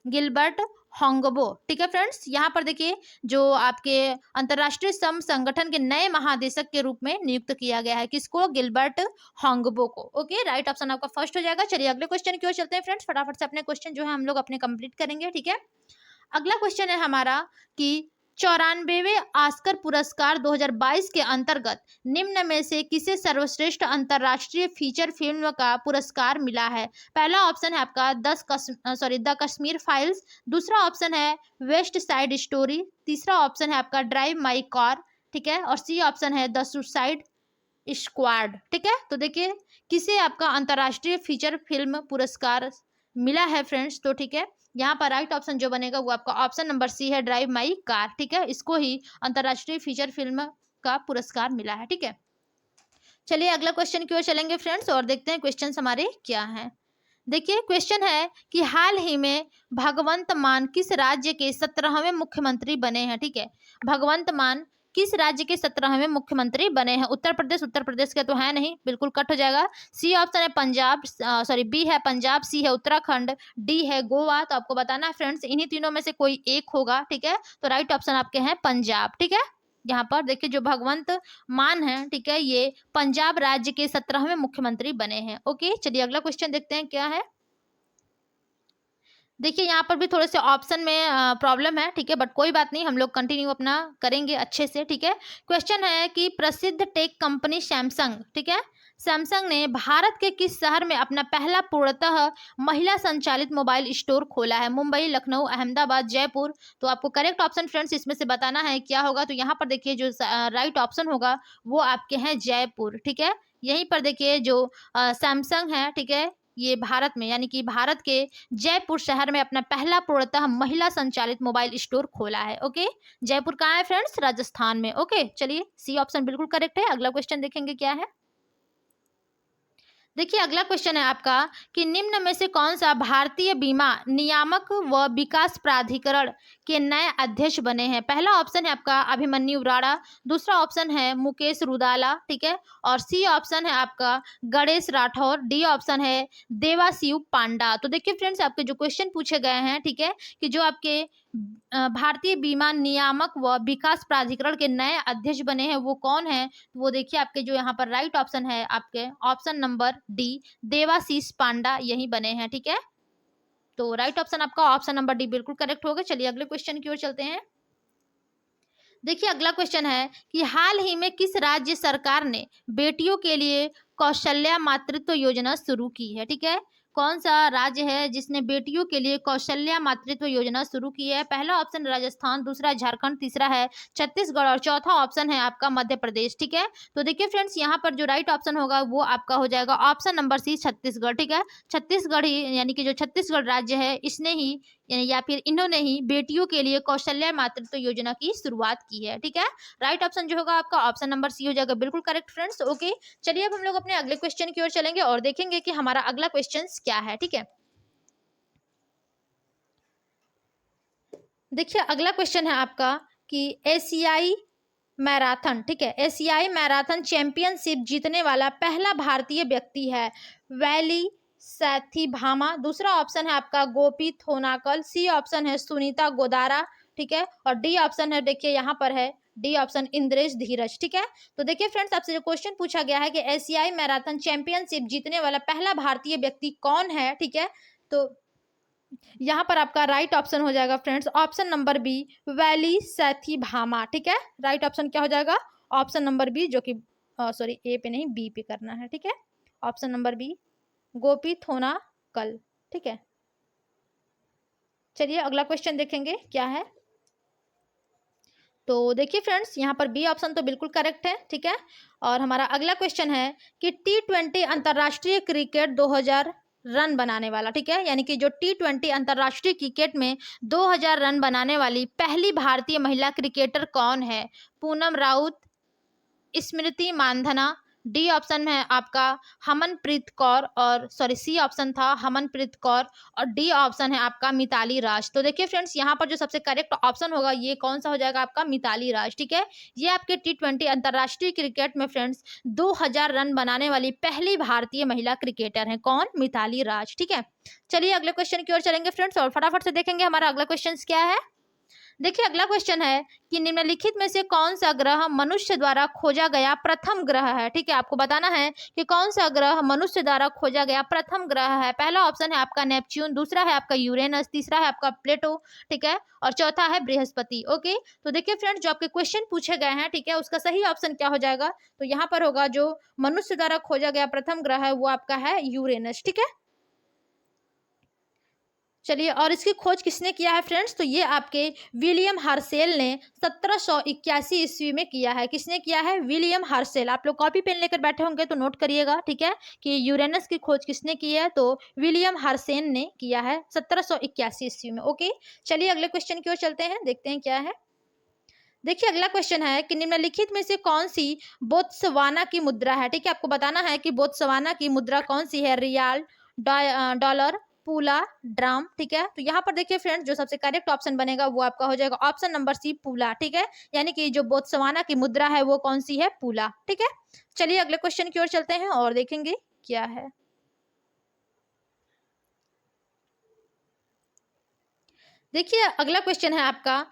Gilbert Houngbo. ठीक है फ्रेंड्स, यहाँ पर देखिए जो आपके अंतर्राष्ट्रीय श्रम संगठन के नए महादेशक के रूप में नियुक्त किया गया है, किसको, गिलबर्ट होंगबो को। ओके, राइट ऑप्शन आपका फर्स्ट हो जाएगा। चलिए अगले क्वेश्चन की ओर चलते हैं फ्रेंड्स, फटाफट से अपने क्वेश्चन जो है हम लोग अपने कंप्लीट करेंगे। ठीक है, अगला क्वेश्चन है हमारा कि 94वें ऑस्कर पुरस्कार 2022 के अंतर्गत निम्न में से किसे सर्वश्रेष्ठ अंतर्राष्ट्रीय फीचर फिल्म का पुरस्कार मिला है। पहला ऑप्शन है आपका द कश्मीर फाइल्स, दूसरा ऑप्शन है वेस्ट साइड स्टोरी, तीसरा ऑप्शन है आपका ड्राइव माई कार। ठीक है, और सी ऑप्शन है द सुसाइड स्क्वाड। ठीक है, तो देखिए किसे आपका अंतर्राष्ट्रीय फीचर फिल्म पुरस्कार मिला है फ्रेंड्स, तो ठीक है यहाँ पर राइट ऑप्शन जो बनेगा वो आपका ऑप्शन नंबर सी है, ड्राइव माई कार। ठीक है, इसको ही अंतर्राष्ट्रीय फीचर फिल्म का पुरस्कार मिला है। ठीक है, चलिए अगला क्वेश्चन की ओर चलेंगे फ्रेंड्स और देखते हैं क्वेश्चन हमारे क्या हैं। देखिए क्वेश्चन है कि हाल ही में भगवंत मान किस राज्य के 17वें मुख्यमंत्री बने हैं। ठीक है, भगवंत मान किस राज्य के 17वें मुख्यमंत्री बने हैं। उत्तर प्रदेश का तो है नहीं, बिल्कुल कट हो जाएगा। सी ऑप्शन है पंजाब, बी है पंजाब, सी है उत्तराखंड, डी है गोवा। तो आपको बताना है फ्रेंड्स इन्हीं तीनों में से कोई एक होगा। ठीक है, तो राइट ऑप्शन आपके हैं पंजाब। ठीक है, यहाँ पर देखिए जो भगवंत मान है, ठीक है, ये पंजाब राज्य के 17वें मुख्यमंत्री बने हैं। ओके, चलिए अगला क्वेश्चन देखते हैं क्या है। देखिए यहाँ पर भी थोड़े से ऑप्शन में प्रॉब्लम है। ठीक है, बट कोई बात नहीं, हम लोग कंटिन्यू अपना करेंगे अच्छे से। ठीक है, क्वेश्चन है कि प्रसिद्ध टेक कंपनी सैमसंग, ठीक है, सैमसंग ने भारत के किस शहर में अपना पहला पूर्णतः महिला संचालित मोबाइल स्टोर खोला है? मुंबई, लखनऊ, अहमदाबाद, जयपुर। तो आपको करेक्ट ऑप्शन फ्रेंड्स इसमें से बताना है क्या होगा। तो यहाँ पर देखिए जो राइट ऑप्शन होगा वो आपके हैं जयपुर, ठीक है। यहीं पर देखिए जो सैमसंग है, ठीक है, ये भारत में यानी कि भारत के जयपुर शहर में अपना पहला पूर्णतः महिला संचालित मोबाइल स्टोर खोला है। ओके, जयपुर कहाँ है फ्रेंड्स? राजस्थान में। ओके, चलिए सी ऑप्शन बिल्कुल करेक्ट है। अगला क्वेश्चन देखेंगे क्या है। देखिए अगला क्वेश्चन है आपका कि निम्न में से कौन सा भारतीय बीमा नियामक व विकास प्राधिकरण के नए अध्यक्ष बने हैं? पहला ऑप्शन है आपका अभिमन्यु राणा, दूसरा ऑप्शन है मुकेश रुदाला, ठीक है, और सी ऑप्शन है आपका गणेश राठौर, डी ऑप्शन है देवाशिव पांडा। तो देखिए फ्रेंड्स आपके जो क्वेश्चन पूछे गए हैं, ठीक है, कि जो आपके भारतीय बीमा नियामक व विकास प्राधिकरण के नए अध्यक्ष बने हैं वो कौन है? वो देखिए आपके जो यहाँ पर राइट ऑप्शन है आपके ऑप्शन नंबर डी देवाशीष पांडा यही बने हैं, ठीक है। तो राइट ऑप्शन आपका ऑप्शन नंबर डी बिल्कुल करेक्ट होगा। चलिए अगले क्वेश्चन की ओर चलते हैं। देखिए अगला क्वेश्चन है कि हाल ही में किस राज्य सरकार ने बेटियों के लिए कौशल्या मातृत्व योजना शुरू की है? ठीक है, कौन सा राज्य है जिसने बेटियों के लिए कौशल्या मातृत्व योजना शुरू की है? पहला ऑप्शन राजस्थान, दूसरा झारखंड, तीसरा है छत्तीसगढ़ और चौथा ऑप्शन है आपका मध्य प्रदेश, ठीक है। तो देखिए फ्रेंड्स यहाँ पर जो राइट ऑप्शन होगा वो आपका हो जाएगा ऑप्शन नंबर सी छत्तीसगढ़, ठीक है। छत्तीसगढ़ ही यानी कि जो छत्तीसगढ़ राज्य है इसने ही या फिर इन्होंने ही बेटियों के लिए कौशल्या मातृत्व योजना की शुरुआत की है, ठीक है। राइट ऑप्शन जो होगा आपका ऑप्शन नंबर सी हो जाएगा बिल्कुल करेक्ट फ्रेंड्स। ओके, चलिए अब हम लोग अपने अगले क्वेश्चन की ओर चलेंगे और देखेंगे कि हमारा अगला क्वेश्चन क्या है, ठीक है। देखिए अगला क्वेश्चन है आपका कि एशियाई मैराथन, ठीक है, एशियाई मैराथन चैंपियनशिप जीतने वाला पहला भारतीय व्यक्ति है वैली सैथीभामा, दूसरा ऑप्शन है आपका गोपी थोनाकल, सी ऑप्शन है सुनीता गोदारा, ठीक है, और डी ऑप्शन है देखिए यहाँ पर है डी ऑप्शन इंद्रेश धीरज, ठीक है। तो देखिए फ्रेंड्स आपसे जो क्वेश्चन पूछा गया है कि एशियाई मैराथन चैंपियनशिप जीतने वाला पहला भारतीय व्यक्ति कौन है, ठीक है। तो यहाँ पर आपका राइट ऑप्शन हो जाएगा फ्रेंड्स ऑप्शन नंबर बी वैली सैथीभामा, ठीक है। राइट ऑप्शन क्या हो जाएगा? ऑप्शन नंबर बी, जो कि सॉरी ए पे नहीं बी पे करना है, ठीक है। ऑप्शन नंबर बी गोपी थोनाकल, ठीक है। चलिए अगला क्वेश्चन देखेंगे क्या है। तो देखिए फ्रेंड्स यहाँ पर बी ऑप्शन तो बिल्कुल करेक्ट है, ठीक है। और हमारा अगला क्वेश्चन है कि T20 अंतर्राष्ट्रीय क्रिकेट 2000 रन बनाने वाला, ठीक है, यानी कि जो T20 अंतर्राष्ट्रीय क्रिकेट में 2000 रन बनाने वाली पहली भारतीय महिला क्रिकेटर कौन है? पूनम राउत, स्मृति मानधना, डी ऑप्शन है आपका हमनप्रीत कौर, और सॉरी सी ऑप्शन था हमनप्रीत कौर, और डी ऑप्शन है आपका मिताली राज। तो देखिए फ्रेंड्स यहाँ पर जो सबसे करेक्ट ऑप्शन होगा ये कौन सा हो जाएगा? आपका मिताली राज, ठीक है। ये आपके T20 अंतर्राष्ट्रीय क्रिकेट में फ्रेंड्स 2000 रन बनाने वाली पहली भारतीय महिला क्रिकेटर है। कौन? मिताली राज, ठीक है। चलिए अगले क्वेश्चन की ओर चलेंगे फ्रेंड्स और फटाफट से देखेंगे हमारा अगला क्वेश्चन क्या है। देखिए अगला क्वेश्चन है कि निम्नलिखित में से कौन सा ग्रह मनुष्य द्वारा खोजा गया प्रथम ग्रह है? ठीक है, आपको बताना है कि कौन सा ग्रह मनुष्य द्वारा खोजा गया प्रथम ग्रह है। पहला ऑप्शन है आपका नेपच्यून, दूसरा है आपका यूरेनस, तीसरा है आपका प्लेटो, ठीक है, और चौथा है बृहस्पति। ओके, तो देखिए फ्रेंड्स जो आपके क्वेश्चन पूछे गए हैं, ठीक है, उसका सही ऑप्शन क्या हो जाएगा? तो यहाँ पर होगा जो मनुष्य द्वारा खोजा गया प्रथम ग्रह है वो आपका है यूरेनस, ठीक है। चलिए, और इसकी खोज किसने किया है फ्रेंड्स? तो ये आपके विलियम हर्शेल ने 1781 ईस्वी में किया है। किसने किया है? William Herschel. आप लोग कॉपी पेन लेकर बैठे होंगे तो नोट करिएगा, ठीक है, कि यूरेनस की खोज किसने की है? तो विलियम हर्शेल ने किया है 1781 ईस्वी में। ओके, चलिए अगले क्वेश्चन की ओर चलते हैं, देखते हैं क्या है। देखिए अगला क्वेश्चन है कि निम्नलिखित में से कौन सी बोत्सवाना की मुद्रा है? ठीक है, आपको बताना है कि बोत्सवाना की मुद्रा कौन सी है? रियाल, डॉलर, पूला, ड्राम, ठीक है। तो यहाँ पर देखिए फ्रेंड्स जो सबसे करेक्ट ऑप्शन बनेगा वो आपका हो जाएगा ऑप्शन नंबर सी पूला, ठीक है, यानी कि जो बोत्सवाना की मुद्रा है वो कौन सी है? पूला, ठीक है। चलिए अगले क्वेश्चन की ओर चलते हैं और देखेंगे क्या है। देखिए अगला क्वेश्चन है आपका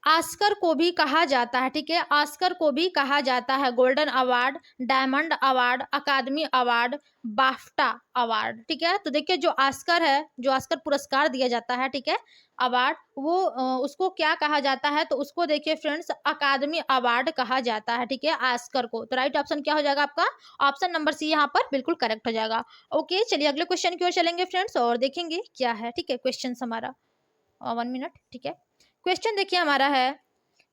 ऑस्कर को भी कहा जाता है, ठीक है, ऑस्कर को भी कहा जाता है गोल्डन अवार्ड, डायमंड अवार्ड, अकादमी अवार्ड, बाफ्टा अवार्ड, ठीक है। तो देखिए जो ऑस्कर है, जो ऑस्कर पुरस्कार दिया जाता है, ठीक है, अवार्ड, वो उसको क्या कहा जाता है, तो उसको देखिए फ्रेंड्स अकादमी अवार्ड कहा जाता है, ठीक है, ऑस्कर को। तो राइट ऑप्शन क्या हो जाएगा आपका, ऑप्शन नंबर सी यहाँ पर बिल्कुल करेक्ट हो जाएगा। ओके, चलिए अगले क्वेश्चन की ओर चलेंगे फ्रेंड्स और देखेंगे क्या है, ठीक है, क्वेश्चन हमारा 1 मिनट, ठीक है। क्वेश्चन देखिए हमारा है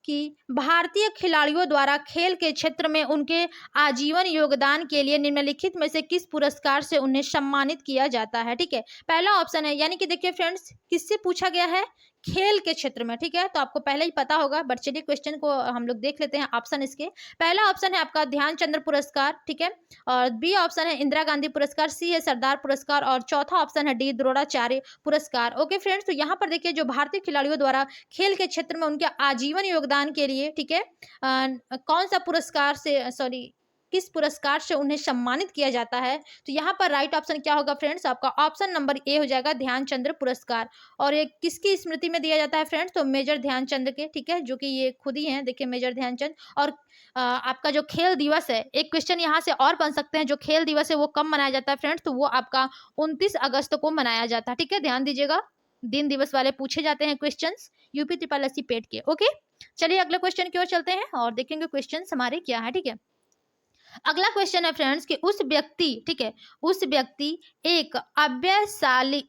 कि भारतीय खिलाड़ियों द्वारा खेल के क्षेत्र में उनके आजीवन योगदान के लिए निम्नलिखित में से किस पुरस्कार से उन्हें सम्मानित किया जाता है, ठीक है। पहला ऑप्शन है, यानी कि देखिए फ्रेंड्स किससे पूछा गया है, खेल के क्षेत्र में, ठीक है, तो आपको पहले ही पता होगा, बट चलिए क्वेश्चन को हम लोग देख लेते हैं। ऑप्शन इसके पहला ऑप्शन है आपका ध्यानचंद्र पुरस्कार, ठीक है, और बी ऑप्शन है इंदिरा गांधी पुरस्कार, सी है सरदार पुरस्कार, और चौथा ऑप्शन है डी द्रोणाचार्य पुरस्कार। ओके फ्रेंड्स, तो यहाँ पर देखिए जो भारतीय खिलाड़ियों द्वारा खेल के क्षेत्र में उनके आजीवन योगदान के लिए, ठीक है, कौन सा पुरस्कार से, सॉरी, किस पुरस्कार से उन्हें सम्मानित किया जाता है, तो यहाँ पर राइट ऑप्शन क्या होगा फ्रेंड्स, आपका ऑप्शन नंबर ए हो जाएगा ध्यानचंद्र पुरस्कार। और ये किसकी स्मृति में दिया जाता है फ्रेंड्स, तो मेजर ध्यानचंद के, ठीक है, जो कि ये खुद ही हैं, देखिए मेजर ध्यानचंद। और आपका जो खेल दिवस है, एक क्वेश्चन यहाँ से और बन सकते हैं, जो खेल दिवस है वो कब मनाया जाता है फ्रेंड्स, तो वो आपका 29 अगस्त को मनाया जाता है, ठीक है, ध्यान दीजिएगा, दिन दिवस वाले पूछे जाते हैं क्वेश्चंस यूपी त्रिपाल एससी पेट के। ओके, चलिए अगले क्वेश्चन की ओर चलते हैं और देखेंगे क्वेश्चन हमारे क्या है, ठीक है। अगला क्वेश्चन है फ्रेंड्स कि उस व्यक्ति, ठीक है, उस व्यक्ति एक अव्यवसायी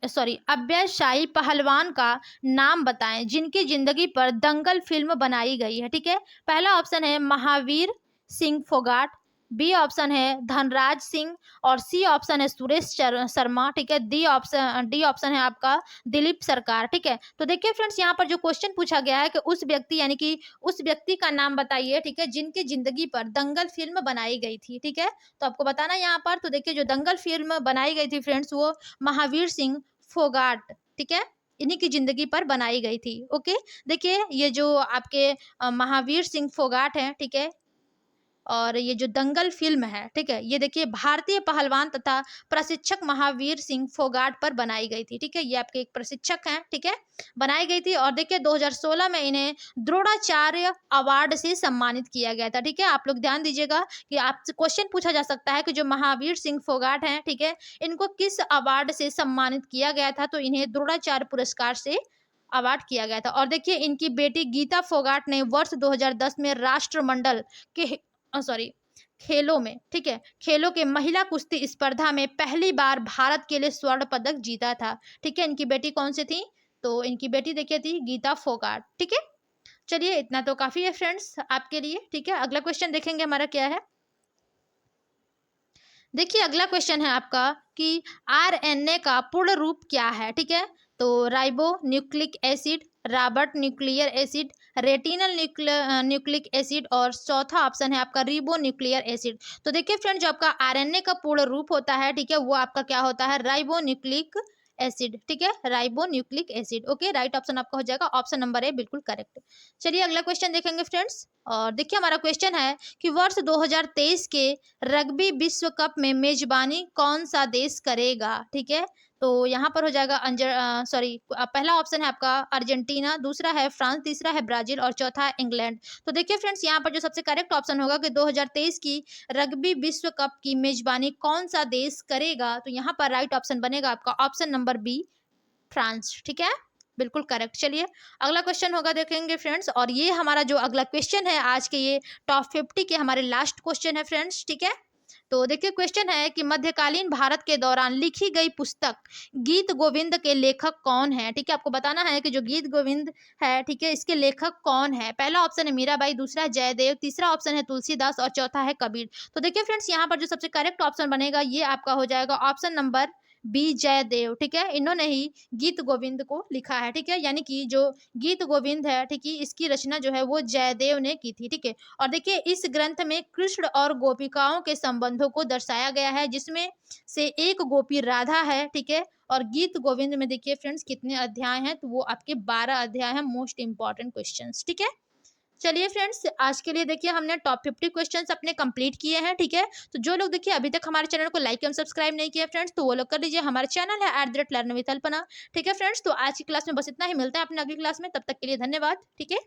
पहलवान का नाम बताएं जिनकी जिंदगी पर दंगल फिल्म बनाई गई है, ठीक है। पहला ऑप्शन है महावीर सिंह फोगाट, बी ऑप्शन है धनराज सिंह, और सी ऑप्शन है सुरेश शर्मा, ठीक है, डी ऑप्शन है आपका दिलीप सरकार, ठीक है। तो देखिए फ्रेंड्स यहाँ पर जो क्वेश्चन पूछा गया है कि उस व्यक्ति, यानी कि उस व्यक्ति का नाम बताइए, ठीक है, जिनकी जिंदगी पर दंगल फिल्म बनाई गई थी, ठीक है, तो आपको बताना यहाँ पर। तो देखिए जो दंगल फिल्म बनाई गई थी फ्रेंड्स, वो महावीर सिंह फोगाट, ठीक है, इन्हीं की जिंदगी पर बनाई गई थी। ओके, देखिए ये जो आपके महावीर सिंह फोगाट हैं, ठीक है, और ये जो दंगल फिल्म है, ठीक है, ये देखिए भारतीय पहलवान तथा प्रशिक्षक महावीर सिंह फोगाट पर बनाई गई थी, ठीक है, ये आपके एक प्रशिक्षक हैं, ठीक है, बनाई गई थी। और देखिए 2016 में इन्हें द्रोणाचार्य अवार्ड से सम्मानित किया गया था, ठीक है। आप लोग ध्यान दीजिएगा कि आपसे क्वेश्चन पूछा जा सकता है कि जो महावीर सिंह फोगाट हैं, ठीक है, इनको किस अवार्ड से सम्मानित किया गया था, तो इन्हें द्रोणाचार्य पुरस्कार से अवार्ड किया गया था। और देखिए इनकी बेटी गीता फोगाट ने वर्ष 2010 में राष्ट्रमंडल के सॉरी खेलों में, ठीक है, खेलों के महिला कुश्ती स्पर्धा में पहली बार भारत के लिए स्वर्ण पदक जीता था, ठीक है। इनकी बेटी कौन सी थी, तो इनकी बेटी देखिए थी गीता फोगाट, ठीक है। चलिए इतना तो काफी है फ्रेंड्स आपके लिए, ठीक है। अगला क्वेश्चन देखेंगे हमारा क्या है। देखिए अगला क्वेश्चन है आपका कि आरएनए का पूर्ण रूप क्या है, ठीक है, तो ribo nucleic acid, Robert nuclear acid, retinal nucleic acid, और चौथा ऑप्शन है आपका रिबो न्यूक्लियर एसिड। तो देखिए फ्रेंड जो आपका आरएनए का पूर्ण रूप होता है, ठीक है, वो आपका क्या होता है, राइबो न्यूक्लिक एसिड, ठीक है, ribo nucleic acid. Okay, right option आपका हो जाएगा ऑप्शन नंबर ए, बिल्कुल करेक्ट। चलिए अगला क्वेश्चन देखेंगे फ्रेंड्स और देखिए हमारा क्वेश्चन है कि वर्ष 2023 के रग्बी विश्व कप में मेजबानी कौन सा देश करेगा, ठीक है। तो यहाँ पर हो जाएगा पहला ऑप्शन है आपका अर्जेंटीना, दूसरा है फ्रांस, तीसरा है ब्राजील, और चौथा है इंग्लैंड। तो देखिए फ्रेंड्स यहाँ पर जो सबसे करेक्ट ऑप्शन होगा कि 2023 की रग्बी विश्व कप की मेजबानी कौन सा देश करेगा, तो यहाँ पर राइट ऑप्शन बनेगा आपका ऑप्शन नंबर बी, फ्रांस, ठीक है, बिल्कुल करेक्ट। चलिए अगला क्वेश्चन होगा देखेंगे फ्रेंड्स, और ये हमारा जो अगला क्वेश्चन है आज के ये टॉप 50 के हमारे लास्ट क्वेश्चन है फ्रेंड्स, ठीक है। तो देखिए क्वेश्चन है कि मध्यकालीन भारत के दौरान लिखी गई पुस्तक गीत गोविंद के लेखक कौन है, ठीक है, आपको बताना है कि जो गीत गोविंद है, ठीक है, इसके लेखक कौन है। पहला ऑप्शन है मीराबाई, दूसरा है जयदेव, तीसरा ऑप्शन है तुलसीदास, और चौथा है कबीर। तो देखिए फ्रेंड्स यहाँ पर जो सबसे करेक्ट ऑप्शन बनेगा ये आपका हो जाएगा ऑप्शन नंबर बी, जयदेव, ठीक है, इन्होंने ही गीत गोविंद को लिखा है, ठीक है, यानी कि जो गीत गोविंद है, ठीक है, इसकी रचना जो है वो जयदेव ने की थी, ठीक है। और देखिए इस ग्रंथ में कृष्ण और गोपिकाओं के संबंधों को दर्शाया गया है, जिसमें से एक गोपी राधा है, ठीक है। और गीत गोविंद में देखिए फ्रेंड्स कितने अध्याय हैं, तो वो आपके 12 अध्याय हैं, मोस्ट इंपॉर्टेंट क्वेश्चंस, ठीक है। चलिए फ्रेंड्स आज के लिए देखिए हमने टॉप 50 क्वेश्चंस अपने कंप्लीट किए हैं, ठीक है। तो जो लोग देखिए अभी तक हमारे चैनल को लाइक एवं सब्सक्राइब नहीं किया फ्रेंड्स, तो वो लोग कर लीजिए। हमारा चैनल है @learn with अल्पना, ठीक है फ्रेंड्स। तो आज की क्लास में बस इतना ही, मिलते हैं अपने अगली क्लास में, तब तक के लिए धन्यवाद, ठीक है।